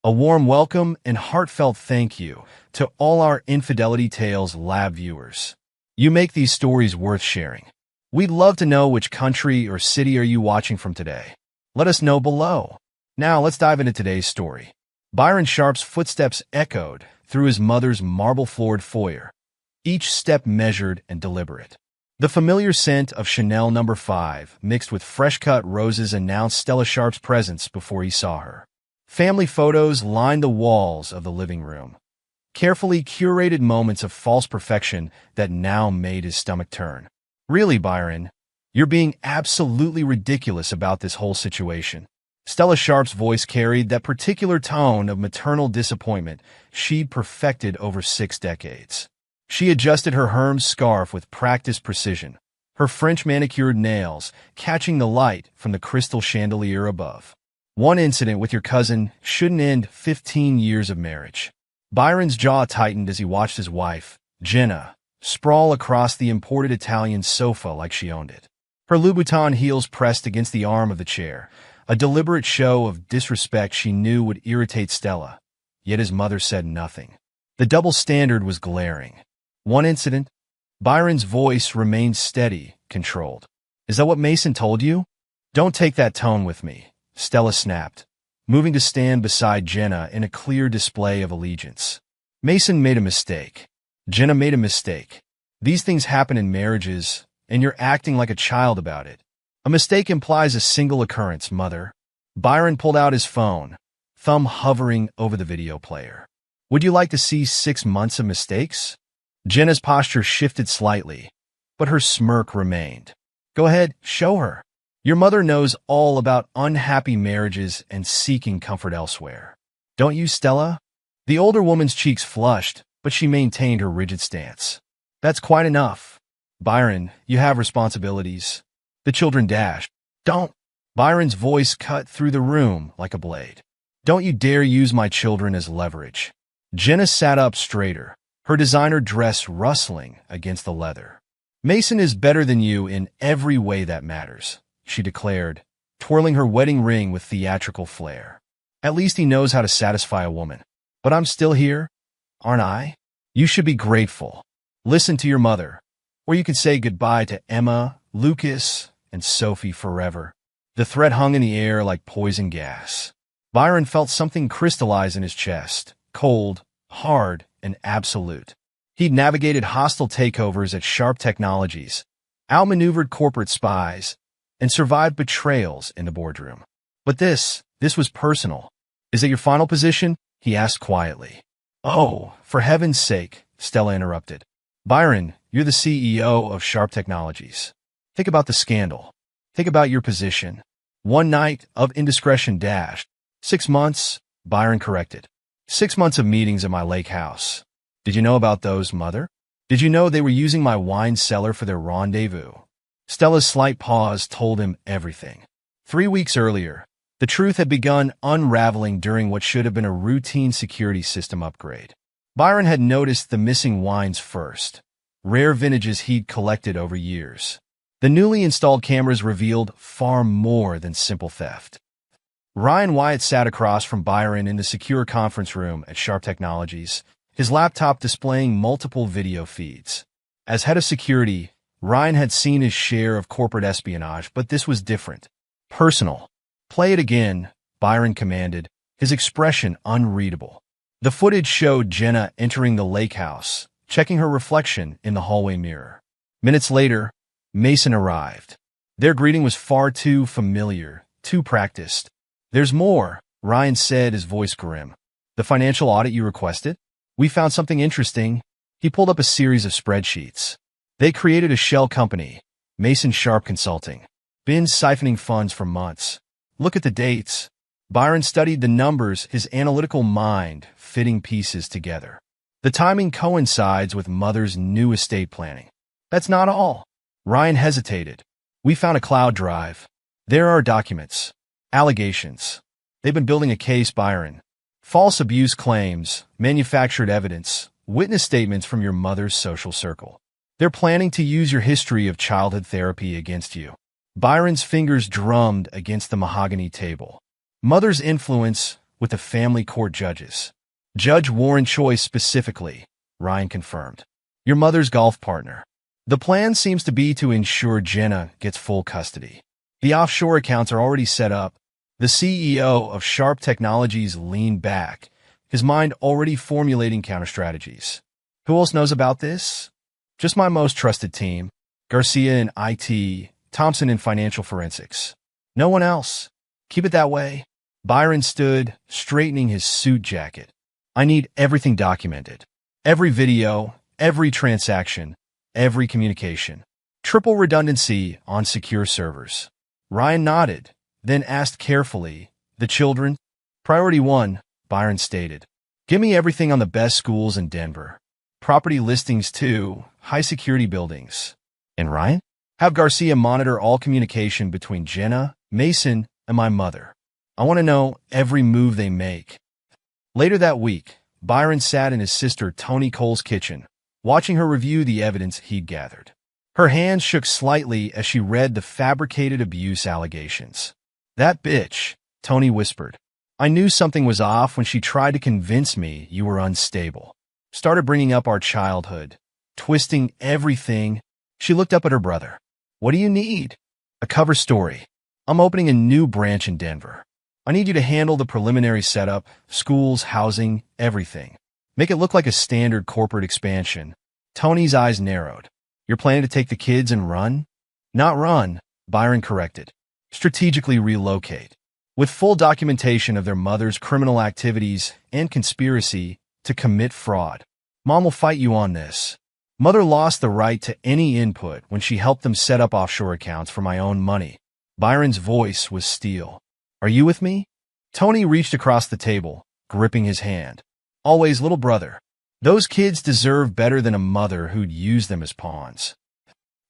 A warm welcome and heartfelt thank you to all our Infidelity Tales Lab viewers. You make these stories worth sharing. We'd love to know which country or city are you watching from today. Let us know below. Now let's dive into today's story. Byron Sharp's footsteps echoed through his mother's marble-floored foyer, each step measured and deliberate. The familiar scent of Chanel No. 5 mixed with fresh-cut roses announced Stella Sharp's presence before he saw her. Family photos lined the walls of the living room, carefully curated moments of false perfection that now made his stomach turn. Really, Byron, you're being absolutely ridiculous about this whole situation. Stella Sharp's voice carried that particular tone of maternal disappointment she'd perfected over 6 decades. She adjusted her Hermes scarf with practiced precision, her French manicured nails catching the light from the crystal chandelier above. One incident with your cousin shouldn't end 15 years of marriage. Byron's jaw tightened as he watched his wife, Jenna, sprawl across the imported Italian sofa like she owned it. Her Louboutin heels pressed against the arm of the chair, a deliberate show of disrespect she knew would irritate Stella, yet his mother said nothing. The double standard was glaring. One incident, Byron's voice remained steady, controlled. Is that what Mason told you? Don't take that tone with me, Stella snapped, moving to stand beside Jenna in a clear display of allegiance. Mason made a mistake. Jenna made a mistake. These things happen in marriages, and you're acting like a child about it. A mistake implies a single occurrence, Mother. Byron pulled out his phone, thumb hovering over the video player. Would you like to see 6 months of mistakes? Jenna's posture shifted slightly, but her smirk remained. Go ahead, show her. Your mother knows all about unhappy marriages and seeking comfort elsewhere. Don't you, Stella? The older woman's cheeks flushed, but she maintained her rigid stance. That's quite enough. Byron, you have responsibilities. The children dashed. Don't. Byron's voice cut through the room like a blade. Don't you dare use my children as leverage. Jenna sat up straighter, her designer dress rustling against the leather. Mason is better than you in every way that matters, she declared, twirling her wedding ring with theatrical flair. At least he knows how to satisfy a woman. But I'm still here, aren't I? You should be grateful. Listen to your mother, or you could say goodbye to Emma, Lucas, and Sophie forever. The threat hung in the air like poison gas. Byron felt something crystallize in his chest, cold, hard, and absolute. He'd navigated hostile takeovers at Sharp Technologies, outmaneuvered corporate spies, and survived betrayals in the boardroom. But this was personal. Is it your final position? He asked quietly. Oh, for heaven's sake, Stella interrupted. Byron, you're the CEO of Sharp Technologies. Think about the scandal. Think about your position. One night of indiscretion dashed. 6 months, Byron corrected. 6 months of meetings at my lake house. Did you know about those, Mother? Did you know they were using my wine cellar for their rendezvous? Stella's slight pause told him everything. 3 weeks earlier, the truth had begun unraveling during what should have been a routine security system upgrade. Byron had noticed the missing wines first, rare vintages he'd collected over years. The newly installed cameras revealed far more than simple theft. Ryan Wyatt sat across from Byron in the secure conference room at Sharp Technologies, his laptop displaying multiple video feeds. As head of security, Ryan had seen his share of corporate espionage, but this was different. Personal. Play it again, Byron commanded, his expression unreadable. The footage showed Jenna entering the lake house, checking her reflection in the hallway mirror. Minutes later, Mason arrived. Their greeting was far too familiar, too practiced. There's more, Ryan said, his voice grim. The financial audit you requested? We found something interesting. He pulled up a series of spreadsheets. They created a shell company, Mason Sharp Consulting. Been siphoning funds for months. Look at the dates. Byron studied the numbers, his analytical mind fitting pieces together. The timing coincides with Mother's new estate planning. That's not all. Ryan hesitated. We found a cloud drive. There are documents. Allegations. They've been building a case, Byron. False abuse claims, manufactured evidence, witness statements from your mother's social circle. They're planning to use your history of childhood therapy against you. Byron's fingers drummed against the mahogany table. Mother's influence, with the family court judges. Judge Warren Choi specifically, Ryan confirmed. Your mother's golf partner. The plan seems to be to ensure Jenna gets full custody. The offshore accounts are already set up. The CEO of Sharp Technologies leaned back, his mind already formulating counter-strategies. Who else knows about this? Just my most trusted team. Garcia in IT, Thompson in financial forensics. No one else. Keep it that way. Byron stood, straightening his suit jacket. I need everything documented. Every video, every transaction, every communication. Triple redundancy on secure servers. Ryan nodded, then asked carefully, the children? Priority 1, Byron stated. Give me everything on the best schools in Denver. Property listings 2, high-security buildings. And Ryan? Have Garcia monitor all communication between Jenna, Mason, and my mother. I want to know every move they make. Later that week, Byron sat in his sister Toni Cole's kitchen, watching her review the evidence he'd gathered. Her hands shook slightly as she read the fabricated abuse allegations. That bitch, Toni whispered. I knew something was off when she tried to convince me you were unstable. Started bringing up our childhood, twisting everything. She looked up at her brother. What do you need? A cover story. I'm opening a new branch in Denver. I need you to handle the preliminary setup, schools, housing, everything. Make it look like a standard corporate expansion. Tony's eyes narrowed. You're planning to take the kids and run? Not run, Byron corrected. Strategically relocate. With full documentation of their mother's criminal activities and conspiracy to commit fraud. Mom will fight you on this. Mother lost the right to any input when she helped them set up offshore accounts for my own money. Byron's voice was steel. Are you with me? Tony reached across the table, gripping his hand. Always, little brother. Those kids deserve better than a mother who'd use them as pawns.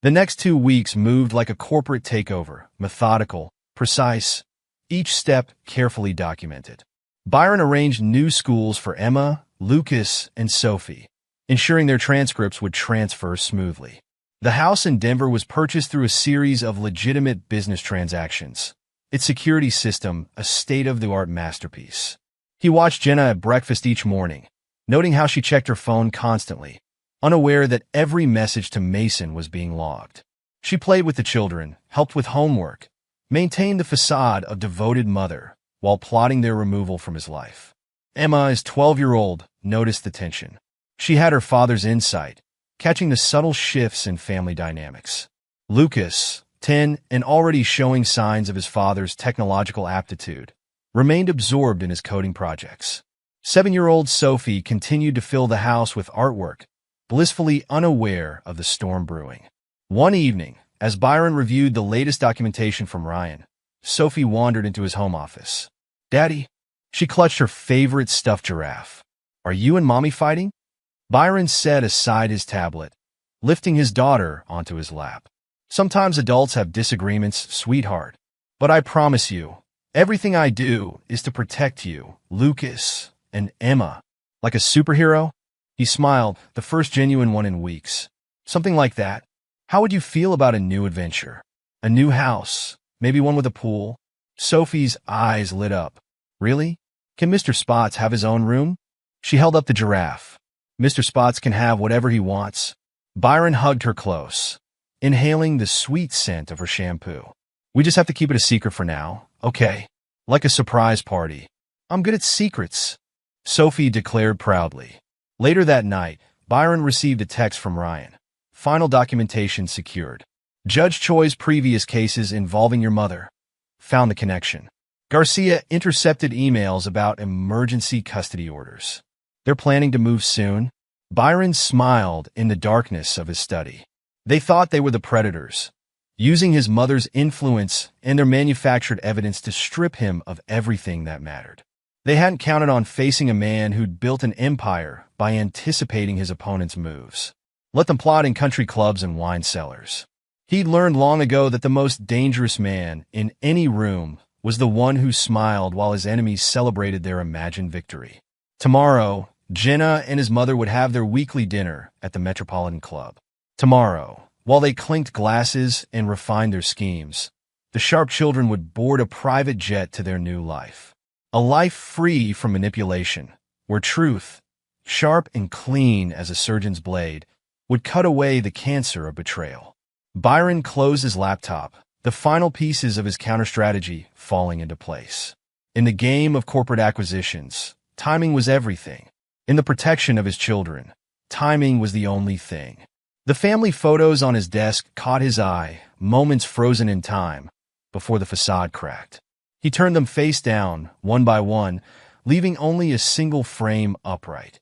The next 2 weeks moved like a corporate takeover, methodical, precise, each step carefully documented. Byron arranged new schools for Emma, Lucas, and Sophie, ensuring their transcripts would transfer smoothly. The house in Denver was purchased through a series of legitimate business transactions. Its security system, a state-of-the-art masterpiece. He watched Jenna at breakfast each morning, noting how she checked her phone constantly, unaware that every message to Mason was being logged. She played with the children, helped with homework, maintained the facade of devoted mother while plotting their removal from his life. Emma, his 12-year-old, noticed the tension. She had her father's insight, catching the subtle shifts in family dynamics. Lucas, 10 and already showing signs of his father's technological aptitude, remained absorbed in his coding projects. 7-year-old Sophie continued to fill the house with artwork, blissfully unaware of the storm brewing. One evening, as Byron reviewed the latest documentation from Ryan, Sophie wandered into his home office. Daddy, she clutched her favorite stuffed giraffe. Are you and Mommy fighting? Byron set aside his tablet, lifting his daughter onto his lap. Sometimes adults have disagreements, sweetheart. But I promise you, everything I do is to protect you, Lucas, and Emma. Like a superhero? He smiled, the first genuine one in weeks. Something like that. How would you feel about a new adventure? A new house, maybe one with a pool? Sophie's eyes lit up. Really? Can Mr. Spots have his own room? She held up the giraffe. Mr. Spots can have whatever he wants. Byron hugged her close, inhaling the sweet scent of her shampoo. We just have to keep it a secret for now, okay? Like a surprise party. I'm good at secrets, Sophie declared proudly. Later that night, Byron received a text from Ryan. Final documentation secured. Judge Choi's previous cases involving your mother found the connection. Garcia intercepted emails about emergency custody orders. They're planning to move soon. Byron smiled in the darkness of his study. They thought they were the predators, using his mother's influence and their manufactured evidence to strip him of everything that mattered. They hadn't counted on facing a man who'd built an empire by anticipating his opponent's moves. Let them plot in country clubs and wine cellars. He'd learned long ago that the most dangerous man in any room was the one who smiled while his enemies celebrated their imagined victory. Tomorrow, Jenna and his mother would have their weekly dinner at the Metropolitan Club. Tomorrow, while they clinked glasses and refined their schemes, the Sharp children would board a private jet to their new life. A life free from manipulation, where truth, sharp and clean as a surgeon's blade, would cut away the cancer of betrayal. Byron closed his laptop, the final pieces of his counter-strategy falling into place. In the game of corporate acquisitions, timing was everything. In the protection of his children, timing was the only thing. The family photos on his desk caught his eye, moments frozen in time, before the facade cracked. He turned them face down, one by one, leaving only a single frame upright.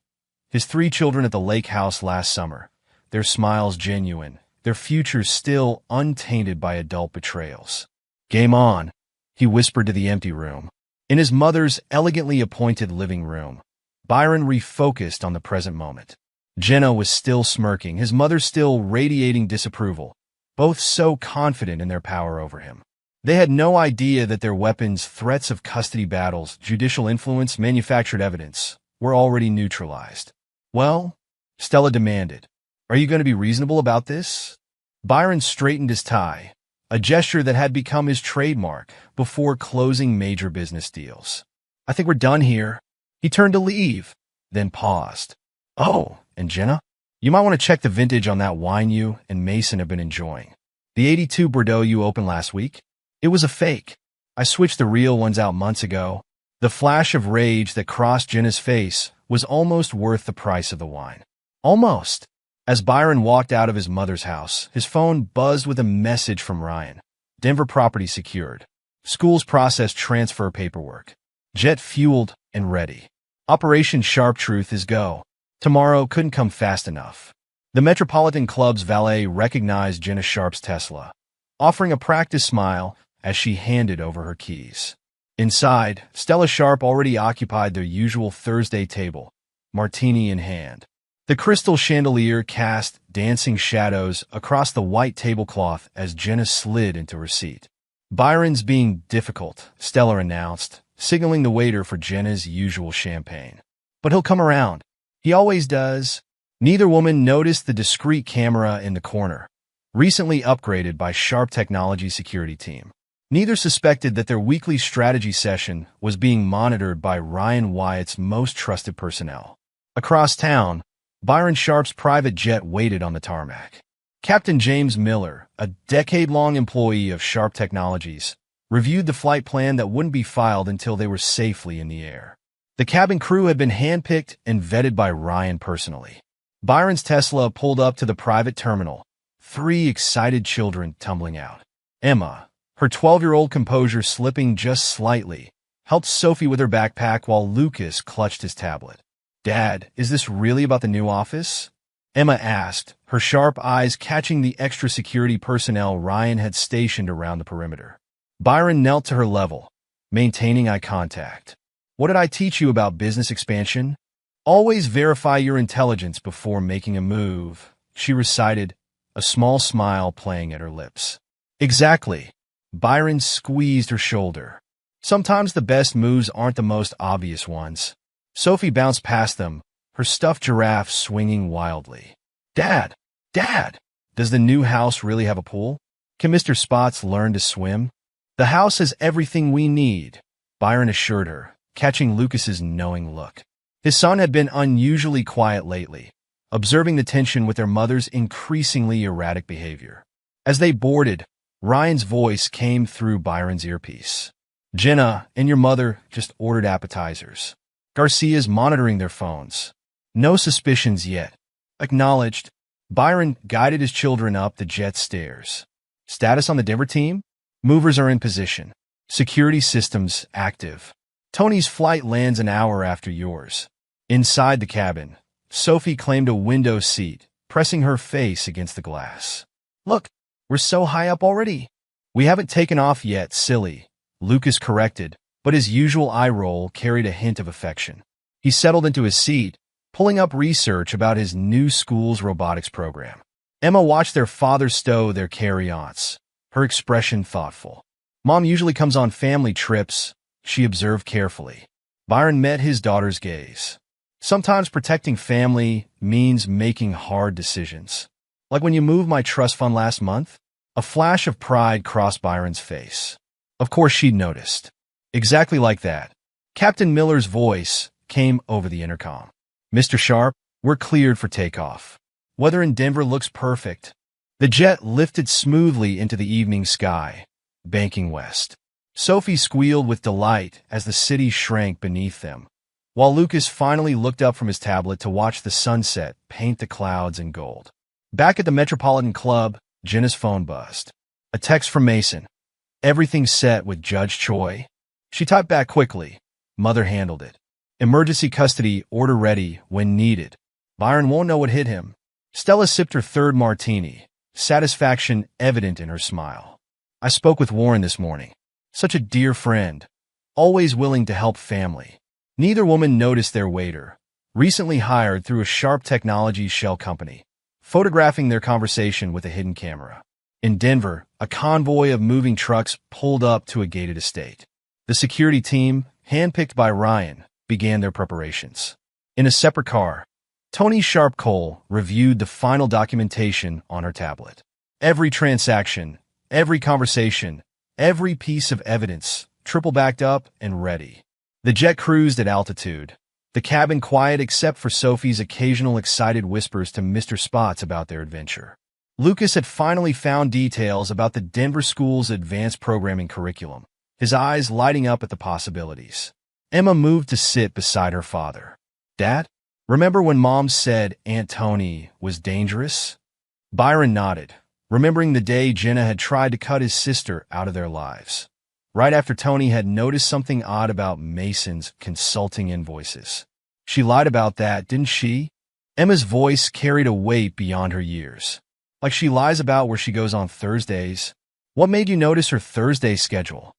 His 3 children at the lake house last summer, their smiles genuine, their futures still untainted by adult betrayals. Game on, he whispered to the empty room. In his mother's elegantly appointed living room, Byron refocused on the present moment. Jenna was still smirking, his mother still radiating disapproval, both so confident in their power over him. They had no idea that their weapons, threats of custody battles, judicial influence, manufactured evidence, were already neutralized. Well, Stella demanded, are you going to be reasonable about this? Byron straightened his tie, a gesture that had become his trademark before closing major business deals. I think we're done here. He turned to leave, then paused. Oh, and Jenna? You might want to check the vintage on that wine you and Mason have been enjoying. The 82 Bordeaux you opened last week? It was a fake. I switched the real ones out months ago. The flash of rage that crossed Jenna's face was almost worth the price of the wine. Almost. As Byron walked out of his mother's house, his phone buzzed with a message from Ryan. Denver property secured. Schools processed transfer paperwork. Jet fueled and ready. Operation Sharp Truth is go. Tomorrow couldn't come fast enough. The Metropolitan Club's valet recognized Jenna Sharp's Tesla, offering a practice smile as she handed over her keys. Inside, Stella Sharp already occupied their usual Thursday table, martini in hand. The crystal chandelier cast dancing shadows across the white tablecloth as Jenna slid into her seat. Byron's being difficult, Stella announced, signaling the waiter for Jenna's usual champagne. But he'll come around. He always does. Neither woman noticed the discreet camera in the corner, recently upgraded by Sharp Technology security team. Neither suspected that their weekly strategy session was being monitored by Ryan Wyatt's most trusted personnel. Across town, Byron Sharp's private jet waited on the tarmac. Captain James Miller, a decade-long employee of Sharp Technologies, reviewed the flight plan that wouldn't be filed until they were safely in the air. The cabin crew had been handpicked and vetted by Ryan personally. Byron's Tesla pulled up to the private terminal, 3 excited children tumbling out. Emma, her 12-year-old composure slipping just slightly, helped Sophie with her backpack while Lucas clutched his tablet. Dad, is this really about the new office? Emma asked, her sharp eyes catching the extra security personnel Ryan had stationed around the perimeter. Byron knelt to her level, maintaining eye contact. What did I teach you about business expansion? Always verify your intelligence before making a move, she recited, a small smile playing at her lips. Exactly. Byron squeezed her shoulder. Sometimes the best moves aren't the most obvious ones. Sophie bounced past them, her stuffed giraffe swinging wildly. Dad! Dad! Does the new house really have a pool? Can Mr. Spots learn to swim? The house has everything we need, Byron assured her, catching Lucas's knowing look. His son had been unusually quiet lately, observing the tension with their mother's increasingly erratic behavior. As they boarded, Ryan's voice came through Byron's earpiece. Jenna and your mother just ordered appetizers. Garcia's monitoring their phones. No suspicions yet. Acknowledged. Byron guided his children up the jet stairs. Status on the Denver team? Movers are in position. Security systems active. Tony's flight lands an hour after yours. Inside the cabin, Sophie claimed a window seat, pressing her face against the glass. Look, we're so high up already. We haven't taken off yet, silly, Lucas corrected, but his usual eye roll carried a hint of affection. He settled into his seat, pulling up research about his new school's robotics program. Emma watched their father stow their carry-ons, her expression thoughtful. Mom usually comes on family trips, she observed carefully. Byron met his daughter's gaze. Sometimes protecting family means making hard decisions. Like when you moved my trust fund last month? A flash of pride crossed Byron's face. Of course she'd noticed. Exactly like that. Captain Miller's voice came over the intercom. "Mr. Sharp, we're cleared for takeoff. Weather in Denver looks perfect." The jet lifted smoothly into the evening sky, banking west. Sophie squealed with delight as the city shrank beneath them, while Lucas finally looked up from his tablet to watch the sunset paint the clouds in gold. Back at the Metropolitan Club, Jenna's phone buzzed. A text from Mason. "Everything's set with Judge Choi." She typed back quickly. "Mother handled it. Emergency custody order ready when needed. Byron won't know what hit him." Stella sipped her third martini, satisfaction evident in her smile. "I spoke with Warren this morning. Such a dear friend, always willing to help family." Neither woman noticed their waiter, recently hired through a Sharp Technologies shell company, photographing their conversation with a hidden camera. In Denver, a convoy of moving trucks pulled up to a gated estate. The security team, handpicked by Ryan, began their preparations. In a separate car, Tony Sharp Cole reviewed the final documentation on her tablet. Every transaction, every conversation, every piece of evidence, triple backed up and ready. The jet cruised at altitude, the cabin quiet except for Sophie's occasional excited whispers to Mr. Spots about their adventure. Lucas had finally found details about the Denver school's advanced programming curriculum, his eyes lighting up at the possibilities. Emma moved to sit beside her father. "Dad, remember when Mom said Aunt Tony was dangerous?" Byron nodded, remembering the day Jenna had tried to cut his sister out of their lives, right after Tony had noticed something odd about Mason's consulting invoices. "She lied about that, didn't she?" Emma's voice carried a weight beyond her years. "Like she lies about where she goes on Thursdays. What made you notice her Thursday schedule?"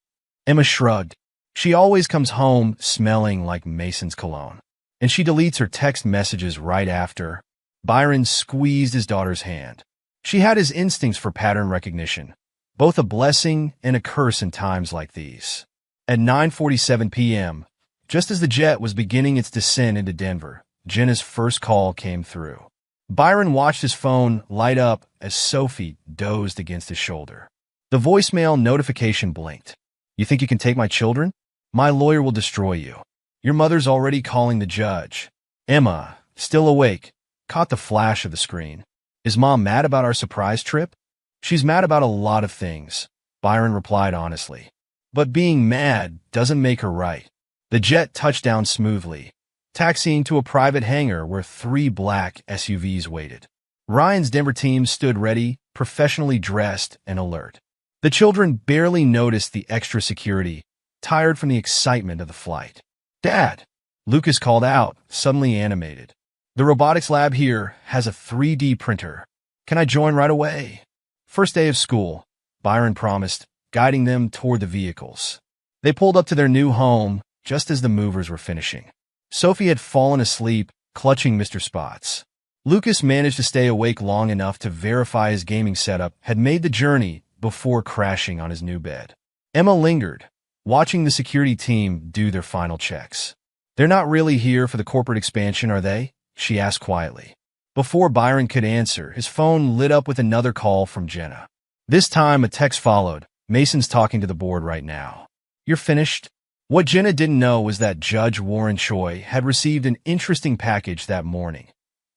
Emma shrugged. "She always comes home smelling like Mason's cologne, and she deletes her text messages right after." Byron squeezed his daughter's hand. She had his instincts for pattern recognition, both a blessing and a curse in times like these. At 9:47 p.m., just as the jet was beginning its descent into Denver, Jenna's first call came through. Byron watched his phone light up as Sophie dozed against his shoulder. The voicemail notification blinked. "You think you can take my children? My lawyer will destroy you. Your mother's already calling the judge." Emma, still awake, caught the flash of the screen. "Is Mom mad about our surprise trip?" "She's mad about a lot of things," Byron replied honestly. "But being mad doesn't make her right." The jet touched down smoothly, taxiing to a private hangar where 3 black SUVs waited. Ryan's Denver team stood ready, professionally dressed and alert. The children barely noticed the extra security, tired from the excitement of the flight. "Dad," Lucas called out, suddenly animated. "The robotics lab here has a 3D printer. Can I join right away?" "First day of school," Byron promised, guiding them toward the vehicles. They pulled up to their new home just as the movers were finishing. Sophie had fallen asleep, clutching Mr. Spots. Lucas managed to stay awake long enough to verify his gaming setup had made the journey before crashing on his new bed. Emma lingered, watching the security team do their final checks. "They're not really here for the corporate expansion, are they?" she asked quietly. Before Byron could answer, his phone lit up with another call from Jenna. This time, a text followed. "Mason's talking to the board right now. You're finished?" What Jenna didn't know was that Judge Warren Choi had received an interesting package that morning.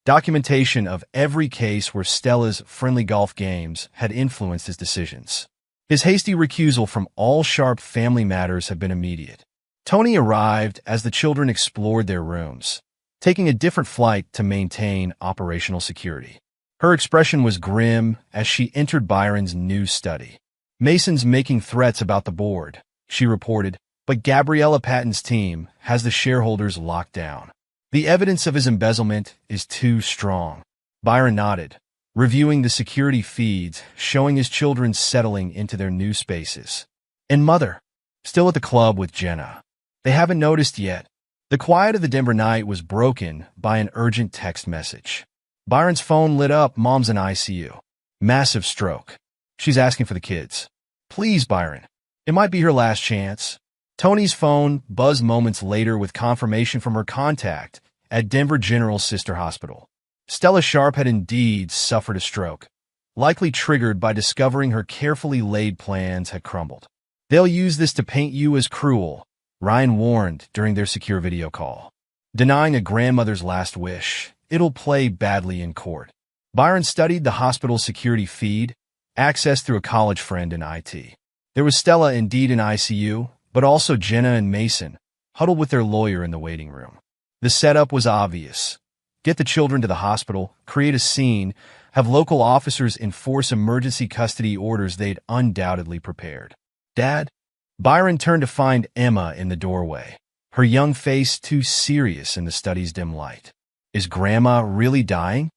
Documentation of every case where Stella's friendly golf games had influenced his decisions. His hasty recusal from all Sharp family matters had been immediate. Tony arrived as the children explored their rooms, taking a different flight to maintain operational security. Her expression was grim as she entered Byron's new study. "Mason's making threats about the board," she reported, "but Gabriella Patton's team has the shareholders locked down. The evidence of his embezzlement is too strong." Byron nodded, reviewing the security feeds, showing his children settling into their new spaces. "And Mother?" "Still at the club with Jenna. They haven't noticed yet." The quiet of the Denver night was broken by an urgent text message. Byron's phone lit up. "Mom's in ICU. Massive stroke. She's asking for the kids. Please, Byron. It might be her last chance." Tony's phone buzzed moments later with confirmation from her contact at Denver General's sister hospital. Stella Sharp had indeed suffered a stroke, likely triggered by discovering her carefully laid plans had crumbled. "They'll use this to paint you as cruel," Ryan warned during their secure video call. Denying a grandmother's last wish, it'll play badly in court. Byron studied the hospital's security feed, accessed through a college friend in IT. There was Stella indeed in ICU, but also Jenna and Mason, huddled with their lawyer in the waiting room. The setup was obvious. Get the children to the hospital, create a scene, have local officers enforce emergency custody orders they'd undoubtedly prepared. Dad? Byron turned to find Emma in the doorway, her young face too serious in the study's dim light. Is Grandma really dying?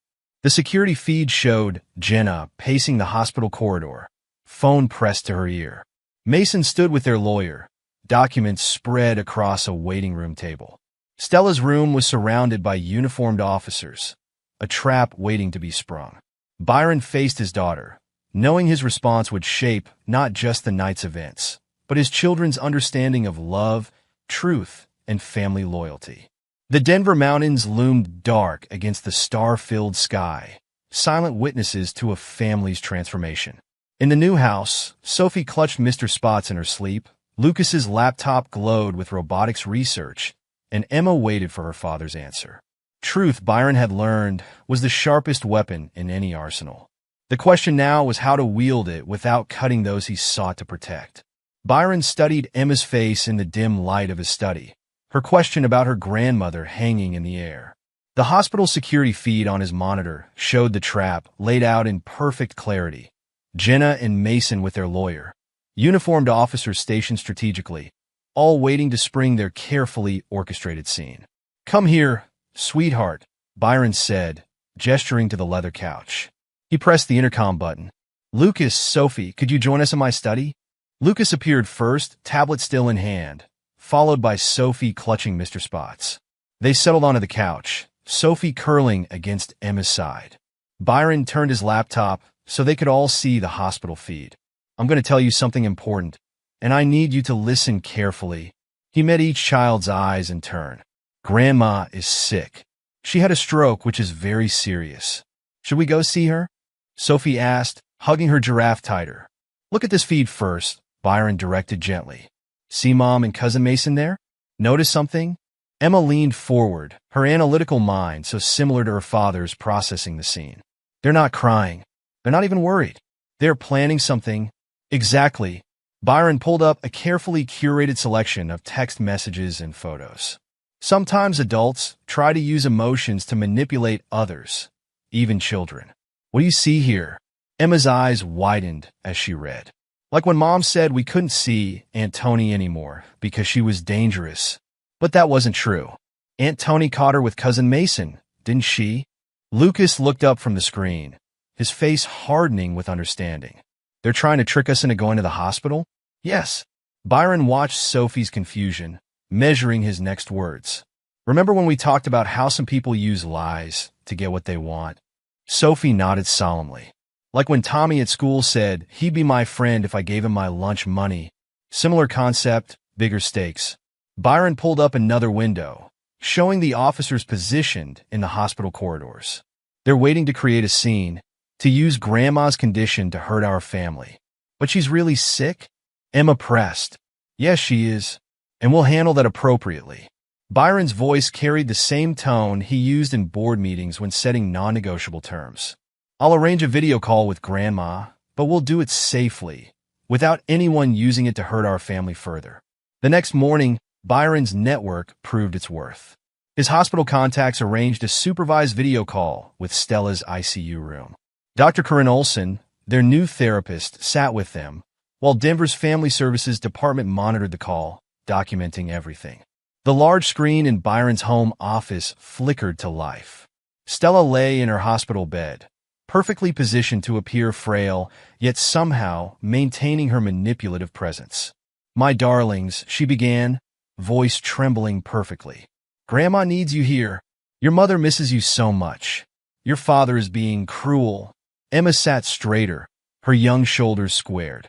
The security feed showed Jenna pacing the hospital corridor, phone pressed to her ear. Mason stood with their lawyer, documents spread across a waiting room table. Stella's room was surrounded by uniformed officers, a trap waiting to be sprung. Byron faced his daughter, knowing his response would shape not just the night's events, but his children's understanding of love, truth, and family loyalty. The Denver mountains loomed dark against the star-filled sky, silent witnesses to a family's transformation. In the new house, Sophie clutched Mr. Spots in her sleep, Lucas's laptop glowed with robotics research, and Emma waited for her father's answer. Truth, Byron had learned, was the sharpest weapon in any arsenal. The question now was how to wield it without cutting those he sought to protect. Byron studied Emma's face in the dim light of his study, her question about her grandmother hanging in the air. The hospital security feed on his monitor showed the trap laid out in perfect clarity. Jenna and Mason with their lawyer, uniformed officers stationed strategically, all waiting to spring their carefully orchestrated scene. "Come here, sweetheart," Byron said, gesturing to the leather couch. He pressed the intercom button. "Lucas, Sophie, could you join us in my study?" Lucas appeared first, tablet still in hand, followed by Sophie clutching Mr. Spots. They settled onto the couch, Sophie curling against Emma's side. Byron turned his laptop so they could all see the hospital feed. "I'm going to tell you something important, and I need you to listen carefully." He met each child's eyes in turn. "Grandma is sick. She had a stroke, which is very serious. Should we go see her?" Sophie asked, hugging her giraffe tighter. "Look at this feed first," Byron directed gently. "See Mom and Cousin Mason there? Notice something?" Emma leaned forward, her analytical mind so similar to her father's processing the scene. "They're not crying. They're not even worried. They're planning something." "Exactly." Byron pulled up a carefully curated selection of text messages and photos. Sometimes adults try to use emotions to manipulate others, even children. "What do you see here?" Emma's eyes widened as she read. "Like when Mom said we couldn't see Aunt Tony anymore because she was dangerous. But that wasn't true. Aunt Tony caught her with Cousin Mason, didn't she?" Lucas looked up from the screen, his face hardening with understanding. "They're trying to trick us into going to the hospital?" "Yes." Byron watched Sophie's confusion, measuring his next words. "Remember when we talked about how some people use lies to get what they want?" Sophie nodded solemnly. "Like when Tommy at school said he'd be my friend if I gave him my lunch money. Similar concept, bigger stakes." Byron pulled up another window, showing the officers positioned in the hospital corridors. "They're waiting to create a scene, to use Grandma's condition to hurt our family. But she's really sick?" Emma pressed. "Yes, she is, and we'll handle that appropriately." Byron's voice carried the same tone he used in board meetings when setting non-negotiable terms. "I'll arrange a video call with Grandma, but we'll do it safely, without anyone using it to hurt our family further." The next morning, Byron's network proved its worth. His hospital contacts arranged a supervised video call with Stella's ICU room. Dr. Corinne Olson, their new therapist, sat with them, while Denver's Family Services Department monitored the call, documenting everything. The large screen in Byron's home office flickered to life. Stella lay in her hospital bed, perfectly positioned to appear frail, yet somehow maintaining her manipulative presence. "My darlings," she began, voice trembling perfectly. "Grandma needs you here. Your mother misses you so much. Your father is being cruel." Emma sat straighter, her young shoulders squared.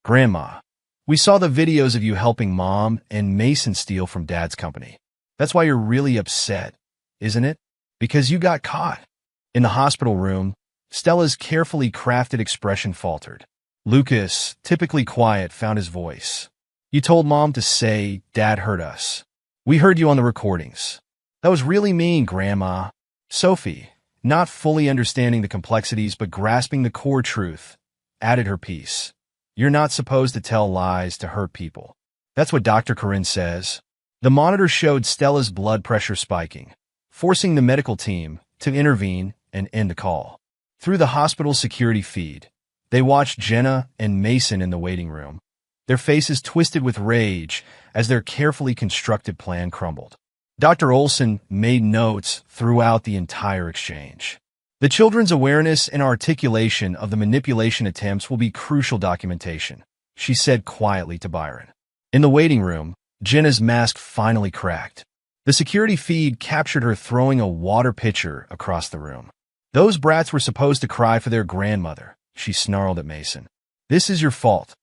"Grandma, we saw the videos of you helping Mom and Mason steal from Dad's company. That's why you're really upset, isn't it? Because you got caught." In the hospital room, Stella's carefully crafted expression faltered. Lucas, typically quiet, found his voice. You told Mom to say, "Dad hurt us. We heard you on the recordings." "That was really mean, Grandma." Sophie, not fully understanding the complexities but grasping the core truth, added her piece. "You're not supposed to tell lies to hurt people. That's what Dr. Corinne says." The monitor showed Stella's blood pressure spiking, forcing the medical team to intervene and end the call. Through the hospital security feed, they watched Jenna and Mason in the waiting room, their faces twisted with rage as their carefully constructed plan crumbled. Dr. Olson made notes throughout the entire exchange. "The children's awareness and articulation of the manipulation attempts will be crucial documentation," she said quietly to Byron. In the waiting room, Jenna's mask finally cracked. The security feed captured her throwing a water pitcher across the room. "Those brats were supposed to cry for their grandmother," she snarled at Mason. "This is your fault.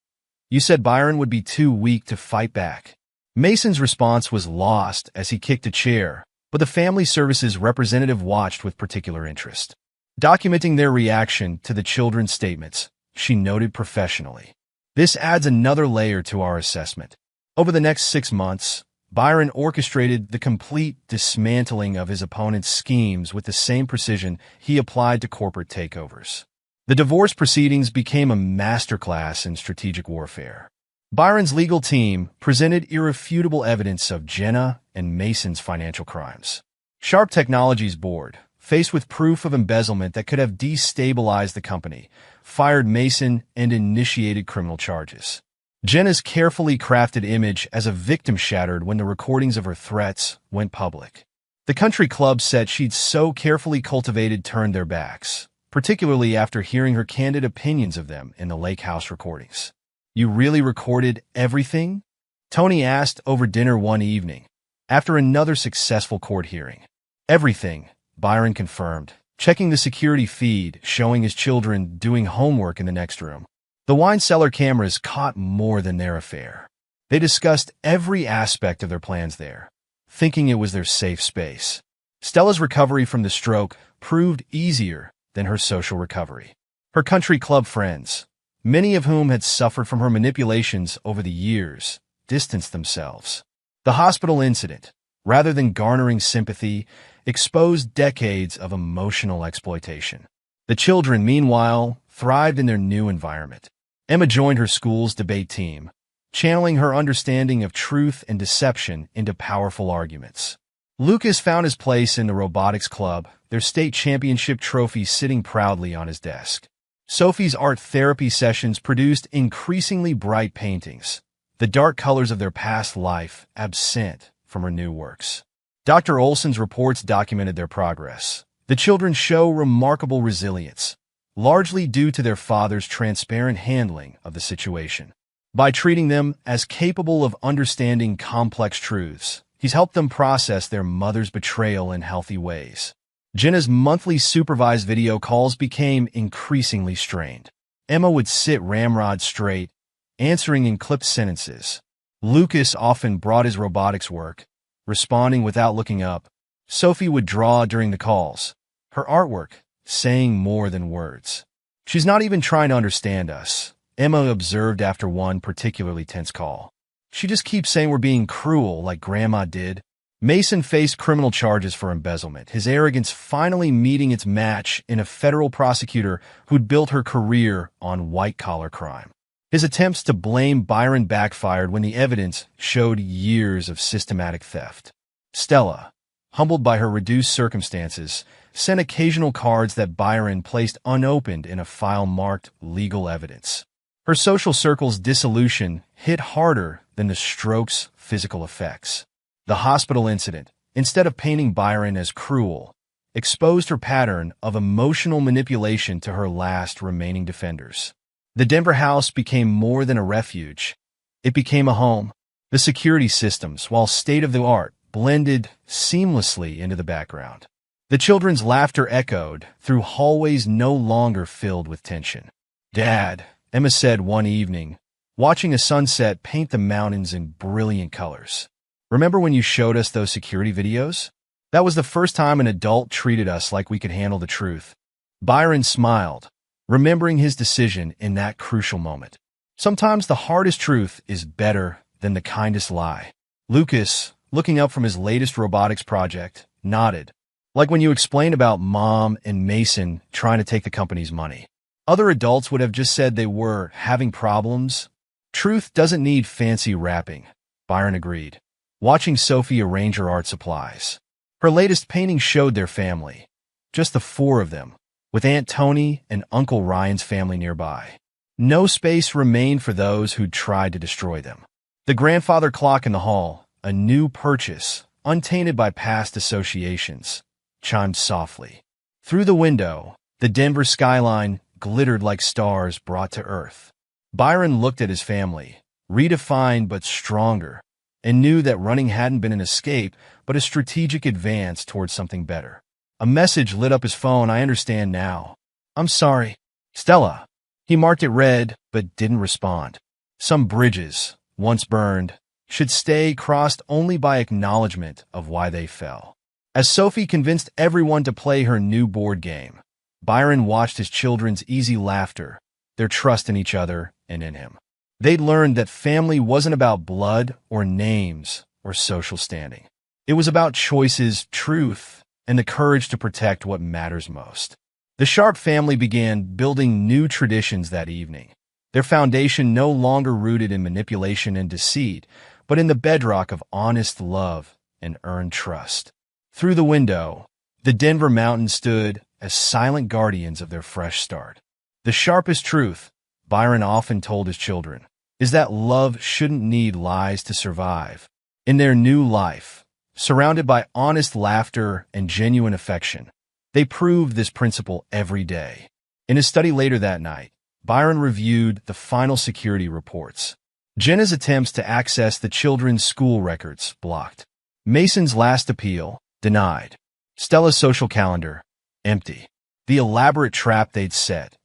You said Byron would be too weak to fight back." Mason's response was lost as he kicked a chair, but the family services representative watched with particular interest. Documenting their reaction to the children's statements, she noted professionally, "This adds another layer to our assessment." Over the next 6 months, Byron orchestrated the complete dismantling of his opponent's schemes with the same precision he applied to corporate takeovers. The divorce proceedings became a masterclass in strategic warfare. Byron's legal team presented irrefutable evidence of Jenna and Mason's financial crimes. Sharp Technologies board, faced with proof of embezzlement that could have destabilized the company, fired Mason and initiated criminal charges. Jenna's carefully crafted image as a victim shattered when the recordings of her threats went public. The country club set she'd so carefully cultivated turned their backs, particularly after hearing her candid opinions of them in the Lake House recordings. "You really recorded everything?" Tony asked over dinner one evening, after another successful court hearing. "Everything," Byron confirmed, checking the security feed showing his children doing homework in the next room. The wine cellar cameras caught more than their affair. They discussed every aspect of their plans there, thinking it was their safe space. Stella's recovery from the stroke proved easier than her social recovery. Her country club friends, many of whom had suffered from her manipulations over the years, distanced themselves. The hospital incident, rather than garnering sympathy, exposed decades of emotional exploitation. The children, meanwhile, thrived in their new environment. Emma joined her school's debate team, channeling her understanding of truth and deception into powerful arguments. Lucas found his place in the robotics club, their state championship trophy sitting proudly on his desk. Sophie's art therapy sessions produced increasingly bright paintings, the dark colors of their past life absent from her new works. Dr. Olson's reports documented their progress. The children show remarkable resilience, largely due to their father's transparent handling of the situation. By treating them as capable of understanding complex truths, he's helped them process their mother's betrayal in healthy ways. Jenna's monthly supervised video calls became increasingly strained. Emma would sit ramrod straight, answering in clipped sentences. Lucas often brought his robotics work, responding without looking up. Sophie would draw during the calls, her artwork saying more than words. "She's not even trying to understand us," Emma observed after one particularly tense call. "She just keeps saying we're being cruel like Grandma did." Mason faced criminal charges for embezzlement, his arrogance finally meeting its match in a federal prosecutor who'd built her career on white-collar crime. His attempts to blame Byron backfired when the evidence showed years of systematic theft. Stella, humbled by her reduced circumstances, sent occasional cards that Byron placed unopened in a file marked legal evidence. Her social circle's dissolution hit harder than the stroke's physical effects. The hospital incident, instead of painting Byron as cruel, exposed her pattern of emotional manipulation to her last remaining defenders. The Denver house became more than a refuge. It became a home. The security systems, while state-of-the-art, blended seamlessly into the background. The children's laughter echoed through hallways no longer filled with tension. "Dad," Emma said one evening, watching a sunset paint the mountains in brilliant colors. "Remember when you showed us those security videos? That was the first time an adult treated us like we could handle the truth." Byron smiled, remembering his decision in that crucial moment. Sometimes the hardest truth is better than the kindest lie. Lucas, looking up from his latest robotics project, nodded. Like when you explained about Mom and Mason trying to take the company's money. Other adults would have just said they were having problems. Truth doesn't need fancy wrapping, Byron agreed, watching Sophie arrange her art supplies. Her latest painting showed their family, just the four of them, with Aunt Tony and Uncle Ryan's family nearby. No space remained for those who'd tried to destroy them. The grandfather clock in the hall, a new purchase, untainted by past associations, chimed softly. Through the window, the Denver skyline glittered like stars brought to earth. Byron looked at his family, redefined but stronger, and knew that running hadn't been an escape, but a strategic advance towards something better. A message lit up his phone. I understand now. I'm sorry. Stella. He marked it red, but didn't respond. Some bridges, once burned, should stay crossed only by acknowledgement of why they fell. As Sophie convinced everyone to play her new board game, Byron watched his children's easy laughter, their trust in each other and in him. They'd learned that family wasn't about blood or names or social standing. It was about choices, truth, and the courage to protect what matters most. The Sharp family began building new traditions that evening, their foundation no longer rooted in manipulation and deceit, but in the bedrock of honest love and earned trust. Through the window, the Denver mountains stood as silent guardians of their fresh start. The sharpest truth, Byron often told his children, is that love shouldn't need lies to survive. In their new life, surrounded by honest laughter and genuine affection, they proved this principle every day. In his study later that night, Byron reviewed the final security reports. Jenna's attempts to access the children's school records blocked. Mason's last appeal denied. Stella's social calendar empty. The elaborate trap they'd set,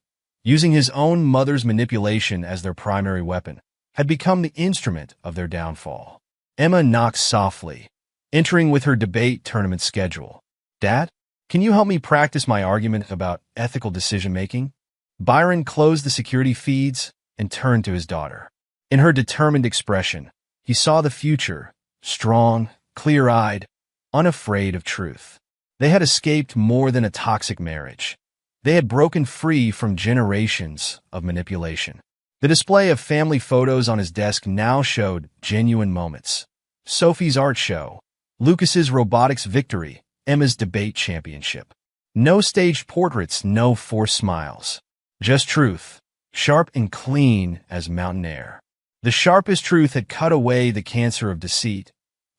using his own mother's manipulation as their primary weapon, had become the instrument of their downfall. Emma knocked softly, entering with her debate tournament schedule. Dad, can you help me practice my argument about ethical decision-making? Byron closed the security feeds and turned to his daughter. In her determined expression, he saw the future, strong, clear-eyed, unafraid of truth. They had escaped more than a toxic marriage. They had broken free from generations of manipulation. The display of family photos on his desk now showed genuine moments. Sophie's art show, Lucas's robotics victory, Emma's debate championship. No staged portraits, no forced smiles. Just truth, sharp and clean as mountain air. The sharpest truth had cut away the cancer of deceit,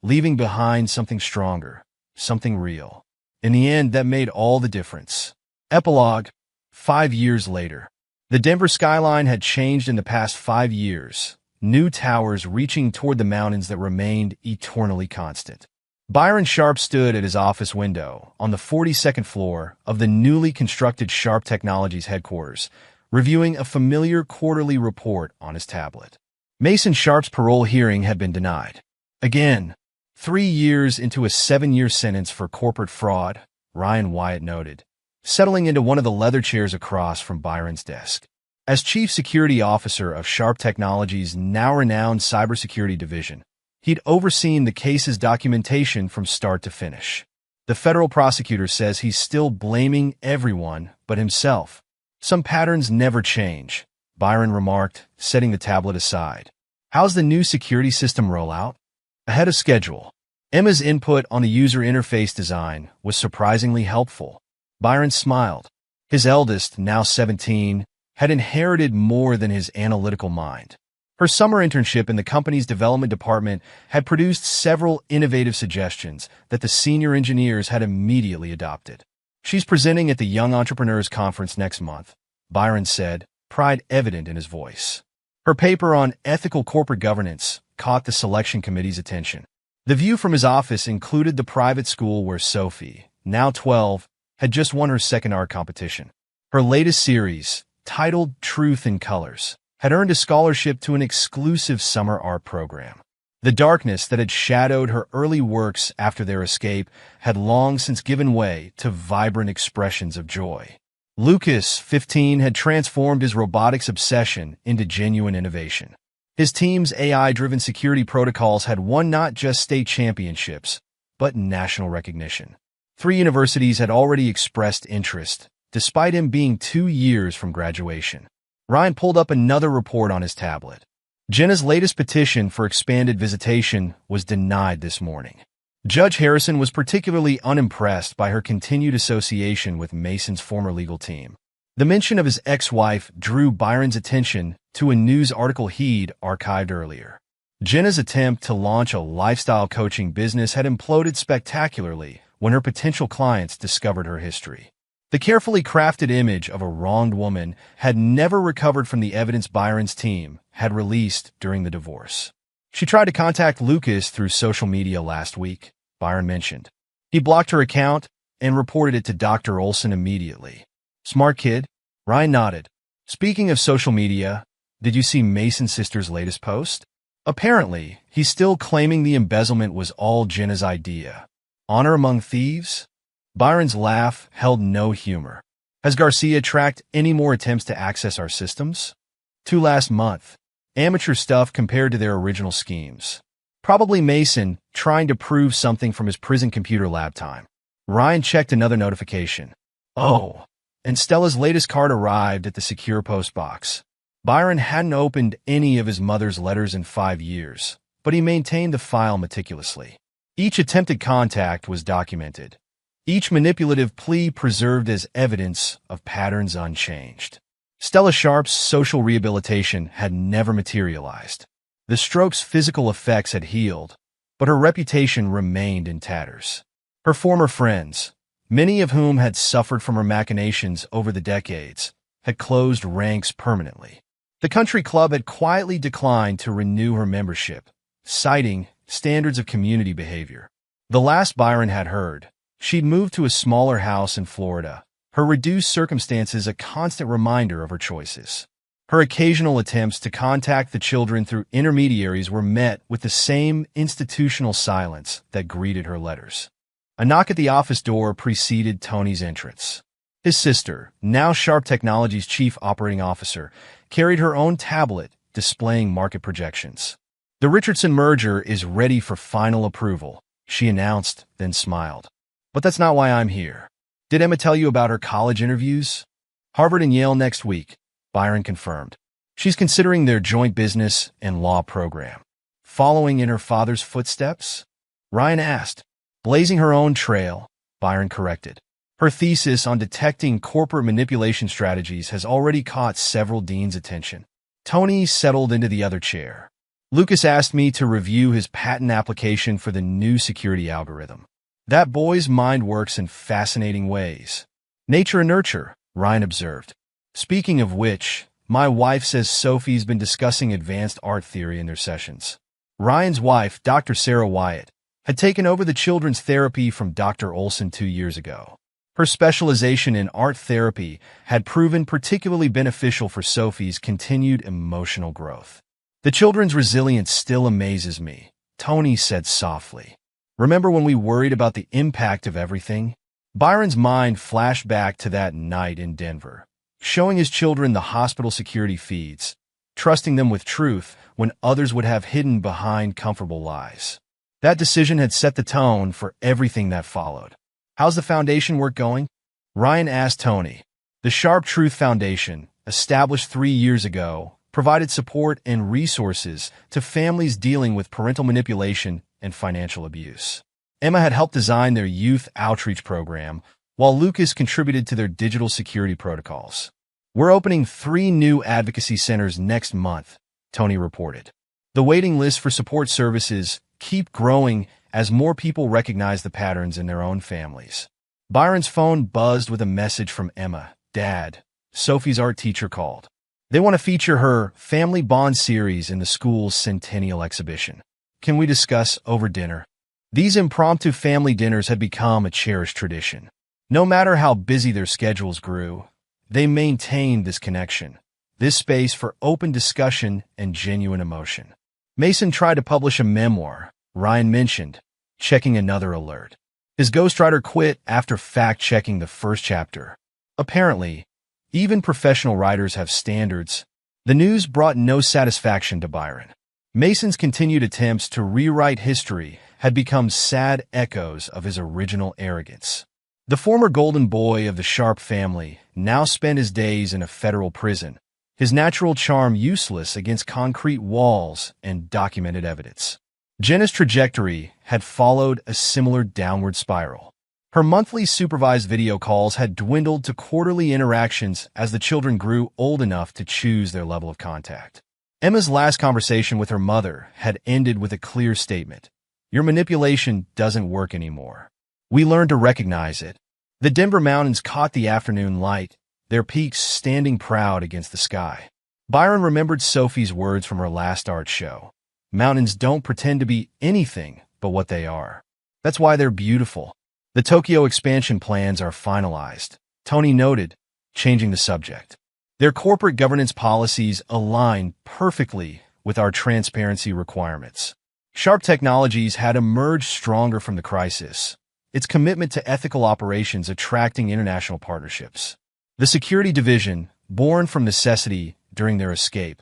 leaving behind something stronger, something real. In the end, that made all the difference. Epilogue. 5 years later. The Denver skyline had changed in the past 5 years, new towers reaching toward the mountains that remained eternally constant. Byron Sharp stood at his office window on the 42nd floor of the newly constructed Sharp Technologies headquarters, reviewing a familiar quarterly report on his tablet. Mason Sharp's parole hearing had been denied. Again, 3 years into a 7-year sentence for corporate fraud, Ryan Wyatt noted, settling into one of the leather chairs across from Byron's desk. As chief security officer of Sharp Technologies' now renowned cybersecurity division, he'd overseen the case's documentation from start to finish. The federal prosecutor says he's still blaming everyone but himself. Some patterns never change, Byron remarked, setting the tablet aside. How's the new security system rollout? Ahead of schedule. Emma's input on the user interface design was surprisingly helpful. Byron smiled. His eldest, now 17, had inherited more than his analytical mind. Her summer internship in the company's development department had produced several innovative suggestions that the senior engineers had immediately adopted. She's presenting at the Young Entrepreneurs Conference next month, Byron said, pride evident in his voice. Her paper on ethical corporate governance caught the selection committee's attention. The view from his office included the private school where Sophie, now 12, had just won her second art competition. Her latest series, titled Truth in Colors, had earned a scholarship to an exclusive summer art program. The darkness that had shadowed her early works after their escape had long since given way to vibrant expressions of joy. Lucas, 15, had transformed his robotics obsession into genuine innovation. His team's AI-driven security protocols had won not just state championships, but national recognition. 3 universities had already expressed interest, despite him being 2 years from graduation. Ryan pulled up another report on his tablet. Jenna's latest petition for expanded visitation was denied this morning. Judge Harrison was particularly unimpressed by her continued association with Mason's former legal team. The mention of his ex-wife drew Byron's attention to a news article he'd archived earlier. Jenna's attempt to launch a lifestyle coaching business had imploded spectacularly when her potential clients discovered her history. The carefully crafted image of a wronged woman had never recovered from the evidence Byron's team had released during the divorce. She tried to contact Lucas through social media last week, Byron mentioned. He blocked her account and reported it to Dr. Olson immediately. Smart kid? Ryan nodded. Speaking of social media, did you see Mason's sister's latest post? Apparently, he's still claiming the embezzlement was all Jenna's idea. Honor among thieves? Byron's laugh held no humor. Has Garcia tracked any more attempts to access our systems? 2 last month. Amateur stuff compared to their original schemes. Probably Mason trying to prove something from his prison computer lab time. Ryan checked another notification. Oh, and Stella's latest card arrived at the secure post box. Byron hadn't opened any of his mother's letters in 5 years, but he maintained the file meticulously. Each attempted contact was documented. Each manipulative plea preserved as evidence of patterns unchanged. Stella Sharp's social rehabilitation had never materialized. The stroke's physical effects had healed, but her reputation remained in tatters. Her former friends, many of whom had suffered from her machinations over the decades, had closed ranks permanently. The country club had quietly declined to renew her membership, citing standards of community behavior. The last Byron had heard, she'd moved to a smaller house in Florida, her reduced circumstances a constant reminder of her choices. Her occasional attempts to contact the children through intermediaries were met with the same institutional silence that greeted her letters. A knock at the office door preceded Tony's entrance. His sister, now Sharp Technologies' chief operating officer, carried her own tablet displaying market projections. The Richardson merger is ready for final approval, she announced, then smiled. But that's not why I'm here. Did Emma tell you about her college interviews? Harvard and Yale next week, Byron confirmed. She's considering their joint business and law program. Following in her father's footsteps? Ryan asked. Blazing her own trail, Byron corrected. Her thesis on detecting corporate manipulation strategies has already caught several deans' attention. Tony settled into the other chair. Lucas asked me to review his patent application for the new security algorithm. That boy's mind works in fascinating ways. Nature and nurture, Ryan observed. Speaking of which, my wife says Sophie's been discussing advanced art theory in their sessions. Ryan's wife, Dr. Sarah Wyatt, had taken over the children's therapy from Dr. Olson 2 years ago. Her specialization in art therapy had proven particularly beneficial for Sophie's continued emotional growth. The children's resilience still amazes me, Tony said softly. Remember when we worried about the impact of everything? Byron's mind flashed back to that night in Denver, showing his children the hospital security feeds, trusting them with truth when others would have hidden behind comfortable lies. That decision had set the tone for everything that followed. How's the foundation work going? Ryan asked Tony. The Sharp Truth Foundation, established 3 years ago, provided support and resources to families dealing with parental manipulation and financial abuse. Emma had helped design their youth outreach program, while Lucas contributed to their digital security protocols. We're opening 3 new advocacy centers next month, Tony reported. The waiting list for support services keep growing as more people recognize the patterns in their own families. Byron's phone buzzed with a message from Emma. Dad, Sophie's art teacher called. They want to feature her Family Bond series in the school's centennial exhibition. Can we discuss over dinner? These impromptu family dinners had become a cherished tradition. No matter how busy their schedules grew, they maintained this connection, this space for open discussion and genuine emotion. Mason tried to publish a memoir, Ryan mentioned, checking another alert. His ghostwriter quit after fact-checking the first chapter. Apparently, even professional writers have standards, The news brought no satisfaction to Byron. Mason's continued attempts to rewrite history had become sad echoes of his original arrogance. The former golden boy of the Sharp family now spent his days in a federal prison, his natural charm useless against concrete walls and documented evidence. Jenna's trajectory had followed a similar downward spiral. Her monthly supervised video calls had dwindled to quarterly interactions as the children grew old enough to choose their level of contact. Emma's last conversation with her mother had ended with a clear statement: "Your manipulation doesn't work anymore. We learned to recognize it." The Denver mountains caught the afternoon light, their peaks standing proud against the sky. Byron remembered Sophie's words from her last art show. "Mountains don't pretend to be anything but what they are. That's why they're beautiful." The Tokyo expansion plans are finalized, Tony noted, changing the subject. Their corporate governance policies align perfectly with our transparency requirements. Sharp Technologies had emerged stronger from the crisis, its commitment to ethical operations attracting international partnerships. The security division, born from necessity during their escape,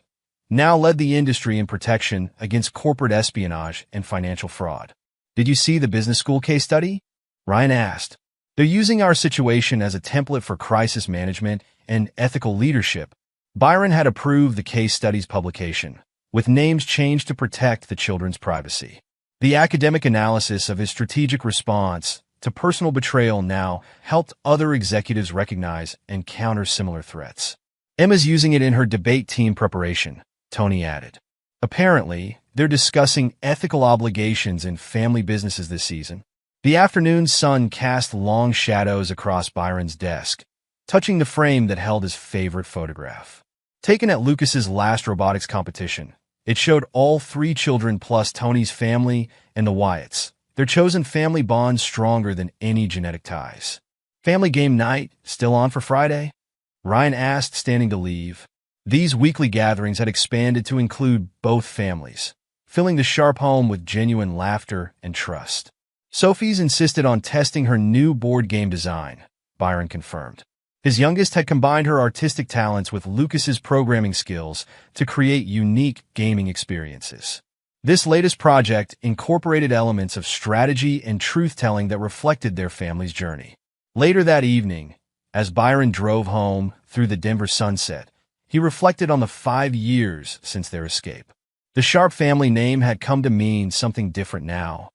now led the industry in protection against corporate espionage and financial fraud. "Did you see the business school case study?" Ryan asked. "They're using our situation as a template for crisis management and ethical leadership." Byron had approved the case study's publication, with names changed to protect the children's privacy. The academic analysis of his strategic response to personal betrayal now helped other executives recognize and counter similar threats. "Emma's using it in her debate team preparation," Tony added. "Apparently, they're discussing ethical obligations in family businesses this season." The afternoon sun cast long shadows across Byron's desk, touching the frame that held his favorite photograph. Taken at Lucas's last robotics competition, it showed all three children plus Tony's family and the Wyatts, their chosen family bond stronger than any genetic ties. "Family game night still on for Friday?" Ryan asked, standing to leave. These weekly gatherings had expanded to include both families, filling the Sharp home with genuine laughter and trust. Sophie's insisted on testing her new board game design, Byron confirmed. His youngest had combined her artistic talents with Lucas's programming skills to create unique gaming experiences. This latest project incorporated elements of strategy and truth-telling that reflected their family's journey. Later that evening, as Byron drove home through the Denver sunset, he reflected on the 5 years since their escape. The Sharp family name had come to mean something different now.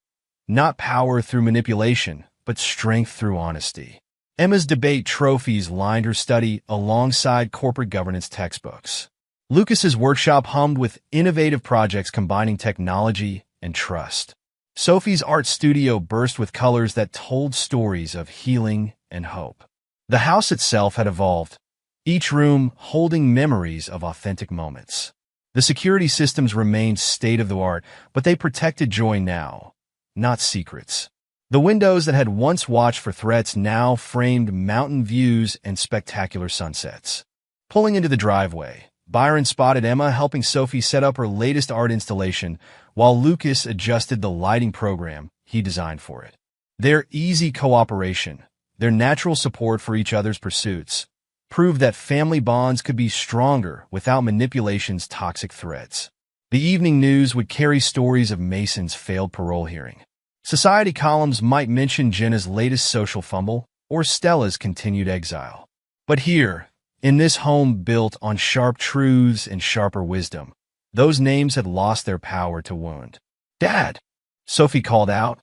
Not power through manipulation, but strength through honesty. Emma's debate trophies lined her study alongside corporate governance textbooks. Lucas's workshop hummed with innovative projects combining technology and trust. Sophie's art studio burst with colors that told stories of healing and hope. The house itself had evolved, each room holding memories of authentic moments. The security systems remained state-of-the-art, but they protected joy now, not secrets. The windows that had once watched for threats now framed mountain views and spectacular sunsets. Pulling into the driveway, Byron spotted Emma helping Sophie set up her latest art installation, while Lucas adjusted the lighting program he designed for it. Their easy cooperation, their natural support for each other's pursuits, proved that family bonds could be stronger without manipulation's toxic threads. The evening news would carry stories of Mason's failed parole hearing. Society columns might mention Jenna's latest social fumble or Stella's continued exile. But here, in this home built on sharp truths and sharper wisdom, those names had lost their power to wound. "Dad," Sophie called out,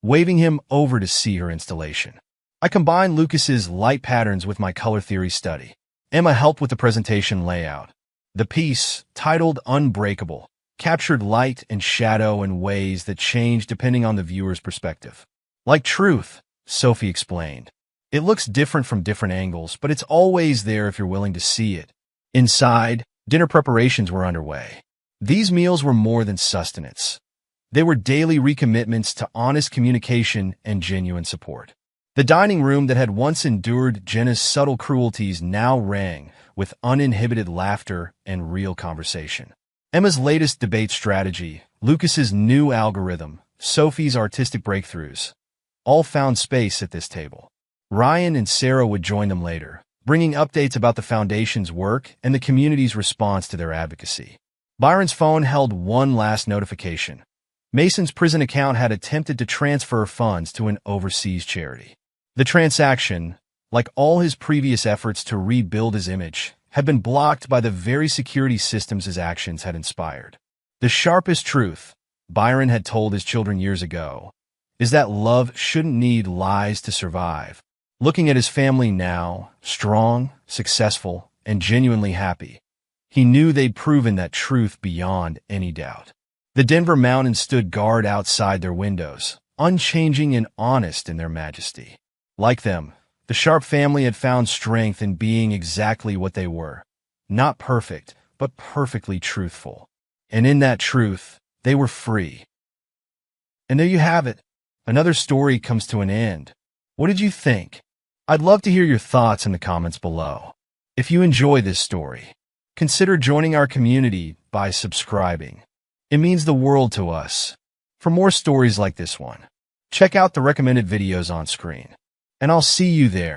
waving him over to see her installation. "I combined Lucas's light patterns with my color theory study." Emma helped with the presentation layout. The piece, titled Unbreakable, captured light and shadow in ways that changed depending on the viewer's perspective. "Like truth," Sophie explained. "It looks different from different angles, but it's always there if you're willing to see it." Inside, dinner preparations were underway. These meals were more than sustenance. They were daily recommitments to honest communication and genuine support. The dining room that had once endured Jenna's subtle cruelties now rang with uninhibited laughter and real conversation. Emma's latest debate strategy, Lucas's new algorithm, Sophie's artistic breakthroughs, all found space at this table. Ryan and Sarah would join them later, bringing updates about the foundation's work and the community's response to their advocacy. Byron's phone held one last notification. Mason's prison account had attempted to transfer funds to an overseas charity. The transaction, like all his previous efforts to rebuild his image, had been blocked by the very security systems his actions had inspired. The sharpest truth, Byron had told his children years ago, is that love shouldn't need lies to survive. Looking at his family now, strong, successful, and genuinely happy, he knew they'd proven that truth beyond any doubt. The Denver mountains stood guard outside their windows, unchanging and honest in their majesty. Like them, the Sharp family had found strength in being exactly what they were. Not perfect, but perfectly truthful. And in that truth, they were free. And there you have it. Another story comes to an end. What did you think? I'd love to hear your thoughts in the comments below. If you enjoy this story, consider joining our community by subscribing. It means the world to us. For more stories like this one, check out the recommended videos on screen. And I'll see you there.